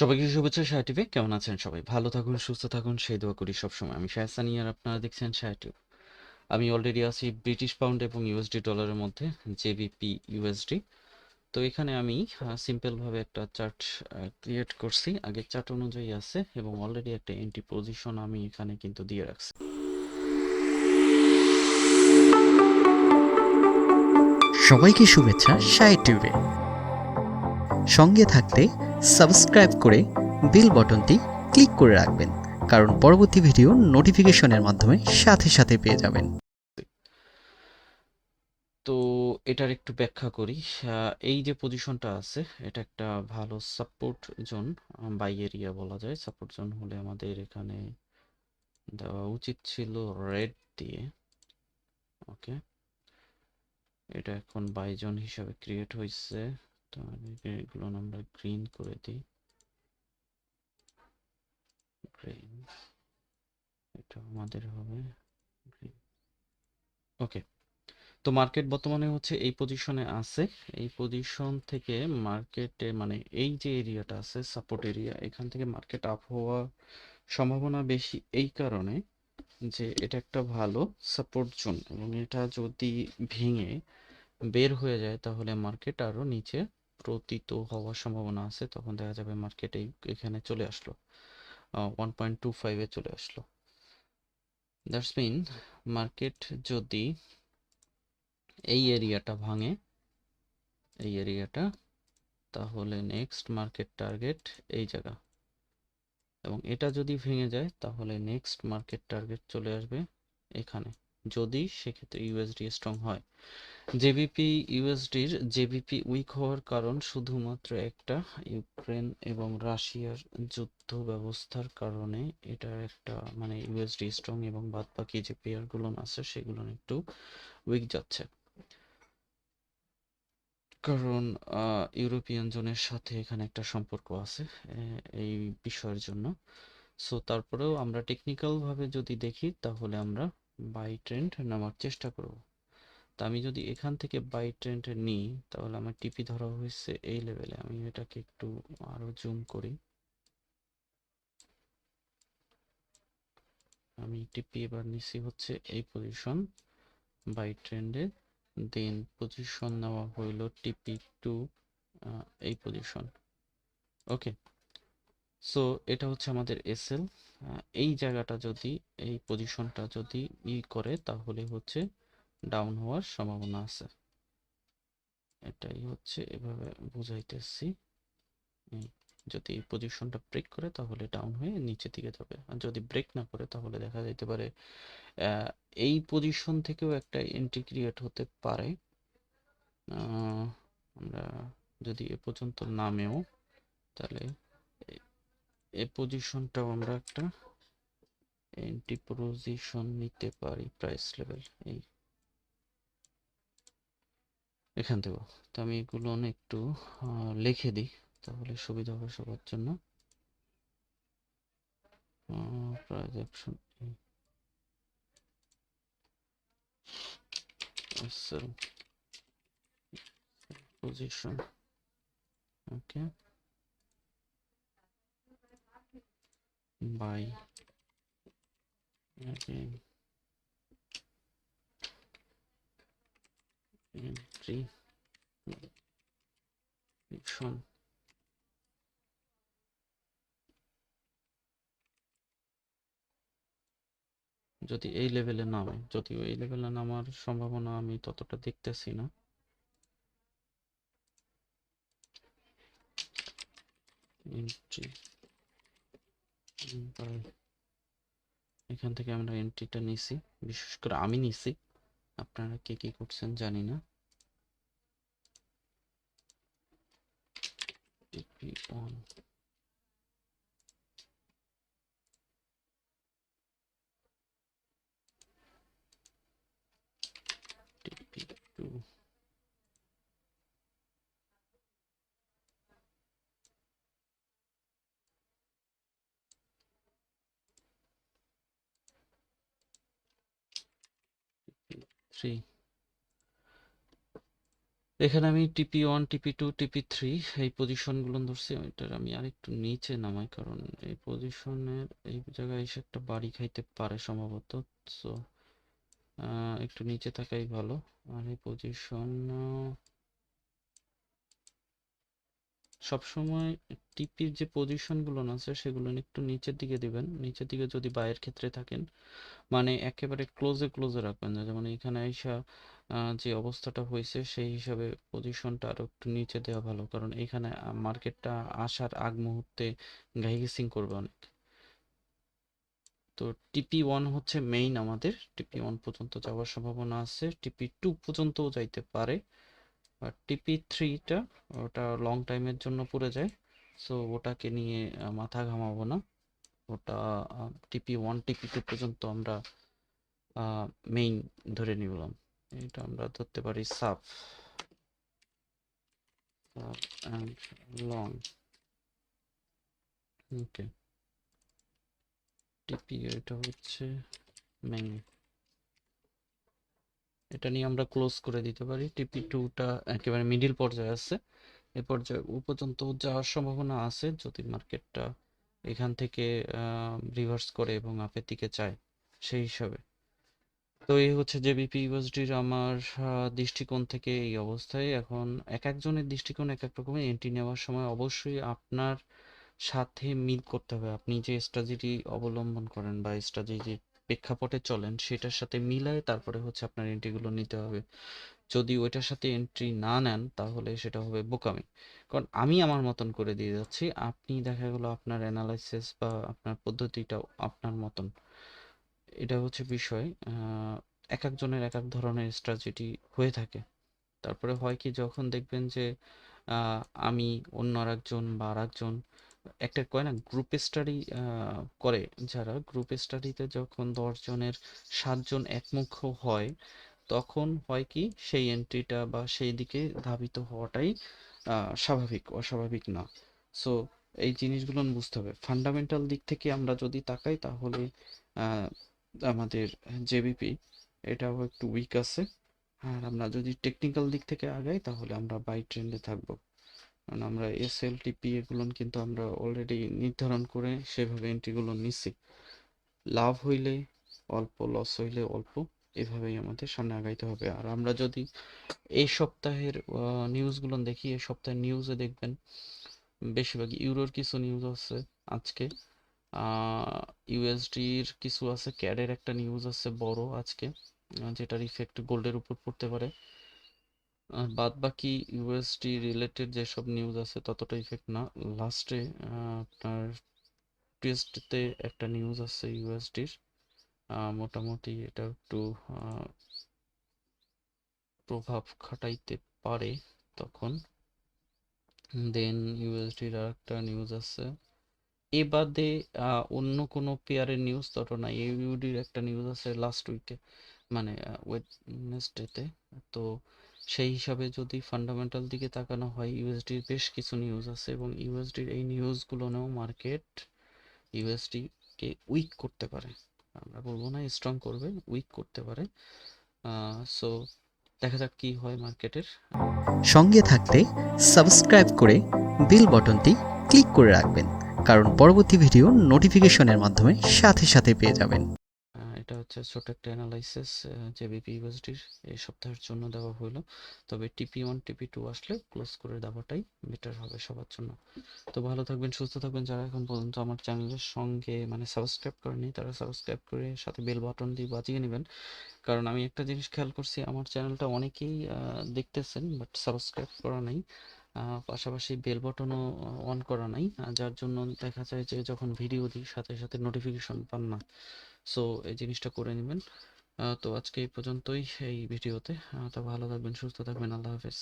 সবাইকে শুভেচ্ছা SahedTube কেমন আছেন সবাই ভালো থাকুন সুস্থ থাকুন সেই দোয়া করি সবসময় আমি সাহেদ সানি আর আপনারা দেখছেন SahedTube আমি অলরেডি আছি ব্রিটিশ পাউন্ড এবং ইউএসডি ডলারের মধ্যে জেবিপি ইউএসডি তো এখানে আমি সিম্পল ভাবে একটা চার্ট ক্রিয়েট করছি আগে চার্ট অনুযায়ী আছে এবং অলরেডি একটা এন্ট্রি পজিশন আমি এখানে কিন্তু দিয়ে রাখছি সবাইকে শুভেচ্ছা SahedTube সঙ্গে থাকতে সাবস্ক্রাইব করে বেল বাটনটি ক্লিক করে রাখবেন কারণ পরবর্তী ভিডিও নোটিফিকেশনের মাধ্যমে সাথে সাথে পেয়ে যাবেন। তো এটার একটু ব্যাখ্যা করি এই যে পজিশনটা আছে এটা একটা ভালো সাপোর্ট জোন বাই এরিয়া বলা যায় সাপোর্ট জোন হলে আমাদের এখানে দেওয়া উচিত ছিল রেড দিয়ে ওকে এটা এখন বাই জোন হিসাবে ক্রিয়েট হয়েছে তো এগুলো আমরা গ্রিন করে দিই গ্রিন এটা আমাদের হবে গ্রিন ওকে তো মার্কেট বর্তমানে হচ্ছে এই পজিশনে আছে এই পজিশন থেকে মার্কেটে মানে এই যে এরিয়াটা আছে সাপোর্ট এরিয়া এখান থেকে মার্কেট আপ হওয়ার সম্ভাবনা বেশি এই কারণে যে এটা একটা ভালো সাপোর্ট জোন এবং এটা যদি ভেঙে বের হয়ে যায় তাহলে মার্কেট আরো নিচে পতিত হওয়ার সম্ভাবনা আছে তখন দেখা যাবে মার্কেট এখানে চলে আসলো 1.25 এ চলে আসলো দ্যাটস মিন মার্কেট যদি এই এরিয়াটা ভাঙে এই এরিয়াটা তাহলে নেক্সট মার্কেট টার্গেট এই জায়গা এবং এটা যদি ভেঙে যায় তাহলে নেক্সট মার্কেট টার্গেট চলে আসবে এখানে যদি সেক্ষেত্রে ইউএসডি স্ট্রং হয় জেবিপি ইউএসডির জেবিপি উইক হওয়ার কারণ শুধুমাত্র একটা ইউক্রেন এবং রাশিয়ার যুদ্ধ ব্যবস্থার কারণে এটা একটা মানে ইউএসডি স্ট্রং এবং বাদবাকি যে পেয়ারগুলো আছে সেগুলো একটু উইক যাচ্ছে কারণ ইউরোপিয়ান জোনের সাথে এখানে একটা সম্পর্ক আছে এই বিষয়ের জন্য সো তারপরেও আমরা টেকনিক্যাল ভাবে যদি দেখি তাহলে আমরা বাই ট্রেন্ড নেওয়ার চেষ্টা করব তা আমি যদি এখান থেকে বাই ট্রেন্ড নিই তাহলে আমার টিপি ধরা হয়েছে এই লেভেলে আমি এটাকে একটু আরো জুম করি আমি টিপি এবার নিছি হচ্ছে এই পজিশন বাই ট্রেন্ডে দেন পজিশন নেওয়া হইলো টিপি টু এই পজিশন ওকে সো এটা হচ্ছে আমাদের এসএল এই জায়গাটা যদি এই পজিশনটা যদি করে তাহলে হচ্ছে ডাউন হওয়ার সম্ভাবনা আছে এটাই হচ্ছে এভাবে বুঝাইতেছি যদি এই পজিশনটা ব্রেক করে তাহলে ডাউন হয়ে নিচের দিকে যাবে আর যদি ব্রেক না করে তাহলে দেখা যেতে পারে এই পজিশন থেকেও একটা এন্ট্রি ক্রিয়েট হতে পারে আমরা যদি এ পর্যন্ত নামেও তাহলে এই পজিশনটাও আমরা একটা এন্ট্রি পজিশন নিতে পারি প্রাইস লেভেল এই এখান থেকে তো আমি এগুলো একটু লিখে দিই তাহলে সুবিধা হবে সবার জন্য price option sell position okay buy again entry position যদি এই লেভেলে নামে যদিও এই লেভেলে নামার সম্ভাবনা আমি ততটা দেখতেছি না এন্ট্রি এখান থেকে আমরা এন্ট্রিটা নিছি বিশেষ করে আমি নিছি আপনারা কে কি করছেন জানি না TP1 TP2 TP3 এখানে আমি TP1 TP2 TP3 এই পজিশনগুলো ধরছি। এটার আমি আরেকটু নিচে নামাই, কারণ এই পজিশনের এই জায়গায় এসে একটা বাড়ি খাইতে পারে সম্ভবত। সো একটু নিচে থাকাই ভালো। আর এই পজিশন সবসময় টিপির যে পজিশনগুলো আছে সেগুলো একটু নিচের দিকে দিবেন। নিচের দিকে যদি বাইয়ের ক্ষেত্রে থাকেন, মানে একেবারে ক্লোজে ক্লোজে রাখবেন না। যেমন এখানে আইসা যে অবস্থাটা হয়েছে সেই হিসাবে পজিশনটা আরো একটু নিচে দেওয়া ভালো, কারণ এখানে মার্কেটটা আসার আগ মুহূর্তে গাইগেসিং করবে অনেক। তো TP1 হচ্ছে মেইন, আমাদের TP1 পর্যন্ত যাওয়ার সম্ভাবনা আছে, TP2 পর্যন্তও যাইতে পারে। আর TP3টা ওটা লং টাইমের জন্য পড়ে যায়, সো ওটাকে নিয়ে মাথা ঘামাবো না। ওটা TP1 TP2 পর্যন্ত আমরা মেইন ধরে নিলাম। এটা আমরা ধরতে পারি সাব অ্যান্ড লং। ওকে, টিপি এটা হচ্ছে মেইন, এটা নিয়ে আমরা ক্লোজ করে দিতে পারি। TP2টা একেবারে মিডিল পর্যায়ে আছে, এ পর্যায়ে ও পর্যন্ত যাওয়ার সম্ভাবনা আছে যদি মার্কেটটা এখান থেকে রিভার্স করে এবং আপের দিকে চায় সেই হিসাবে। তো এই হচ্ছে জেবিপি ইউএসডির আমার দৃষ্টিকোণ থেকে এই অবস্থায়। এখন এক একজনের দৃষ্টিকোণ এক এক রকমের। এন্ট্রি নেওয়ার সময় অবশ্যই আপনার সাথে মিল করতে হবে, আপনি যে স্ট্র্যাটেজি অবলম্বন করেন বা স্ট্র্যাটেজির প্রেক্ষাপটে চলেন সেটার সাথে মিলায় তারপরে হচ্ছে আপনার এন্ট্রিগুলো নিতে হবে। যদি ওইটার সাথে এন্ট্রি না নেন তাহলে সেটা হবে বোকামি। কারণ আমি আমার মতন করে দিয়ে যাচ্ছি, আপনি দেখা গেলো আপনার অ্যানালাইসিস বা আপনার পদ্ধতিটাও আপনার মতন। এটা হচ্ছে বিষয়। এক একজনের এক এক ধরনের স্ট্র্যাটেজি হয়ে থাকে। তারপরে হয় কি, যখন দেখবেন যে আমি অন্য আরেকজন বা আরেকজন একটা কয় না গ্রুপ স্টাডি করে, যারা গ্রুপ স্টাডিতে যখন 10 জনের 7 জন একমুখ হয় তখন হয় কি সেই এন্ট্রিটা বা সেই দিকে ধাবিত হওয়াটাই স্বাভাবিক, অস্বাভাবিক না। সো এই জিনিসগুলো বুঝতে হবে। ফান্ডামেন্টাল দিক থেকে আমরা যদি তাকাই তাহলে আহ, আমাদের জেবিপি এটাও একটু উইক আছে। আর আমরা যদি টেকনিক্যাল দিক থেকে আগাই তাহলে আমরা বাই ট্রেন্ডে থাকবো, কারণ আমরা SLTP এগুলো কিন্তু আমরা অলরেডি নির্ধারণ করে সেভাবে এন্ট্রিগুলো নিচ্ছি। লাভ হইলে অল্প, লস হইলে অল্প, এভাবেই আমাদের সামনে আগাইতে হবে। আর আমরা যদি এই সপ্তাহের নিউজগুলো দেখি, এই সপ্তাহের নিউজে দেখবেন বেশিরভাগ ইউরোর কিছু নিউজ আছে আজকে, ইউএসডির কিছু আছে, ক্যাডের একটা নিউজ আছে বড় আজকে, যেটার ইফেক্ট গোল্ডের উপর পড়তে পারে। আর বাদ বাকি ইউএসডি রিলেটেড যেসব নিউজ আছে ততটা ইফেক্ট না। লাস্টে আপনার টিএসডিতে একটা নিউজ আছে ইউএসডির, মোটামুটি এটা একটু প্রভাব খাটাইতে পারে তখন। দেন ইউএসডির আর একটা নিউজ আছে। এ বাদে অন্য কোনো পেয়ারের নিউজ তত না। ইউডির একটা নিউজ আছে লাস্ট উইকে, মানে ওয়েডনেসডেতে। তো সেই হিসাবে যদি ফান্ডামেন্টাল দিকে তাকানো হয় ইউএসডির বেশ কিছু নিউজ আছে, এবং ইউএসডির এই নিউজগুলো নিয়েও মার্কেট ইউএসডি কে উইক করতে পারে। আমরা বলবো না স্ট্রং করবে, উইক করতে পারে। সো দেখা যাক কি হয় মার্কেটের। সঙ্গে থাকতে সাবস্ক্রাইব করে বেল বটনটি ক্লিক করে রাখবেন, কারণ পরবর্তী ভিডিও নোটিফিকেশনের মাধ্যমে সাথে সাথে পেয়ে যাবেন। এটা হচ্ছে ছোট একটা অ্যানালাইসিস জেবিপি ইউএসডির এই সপ্তাহের জন্য দেওয়া হলো। তবে TP1 TP2 আসলে ক্লোজ করে দেওয়াটাই বেটার হবে সবার জন্য। তো ভালো থাকবেন, সুস্থ থাকবেন। যারা এখন পর্যন্ত আমার চ্যানেলের সঙ্গে মানে সাবস্ক্রাইব করেনি তারা সাবস্ক্রাইব করে সাথে বেল বাটন দিয়ে বাজিয়ে নেবেন। কারণ আমি একটা জিনিস খেয়াল করছি, আমার চ্যানেলটা অনেকেই দেখতেছেন বাট সাবস্ক্রাইব করা নাই, পাশাপাশি বেল বাটনও অন করা নাই, যার জন্য দেখা যায় যে যখন ভিডিও দিই সাথে সাথে নোটিফিকেশন পান না। সো এই জিনিসটা করে নেবেন। তো আজকে এই পর্যন্তই এই ভিডিওতে। তো ভালো থাকবেন, সুস্থ থাকবেন, আল্লাহ হাফেজ।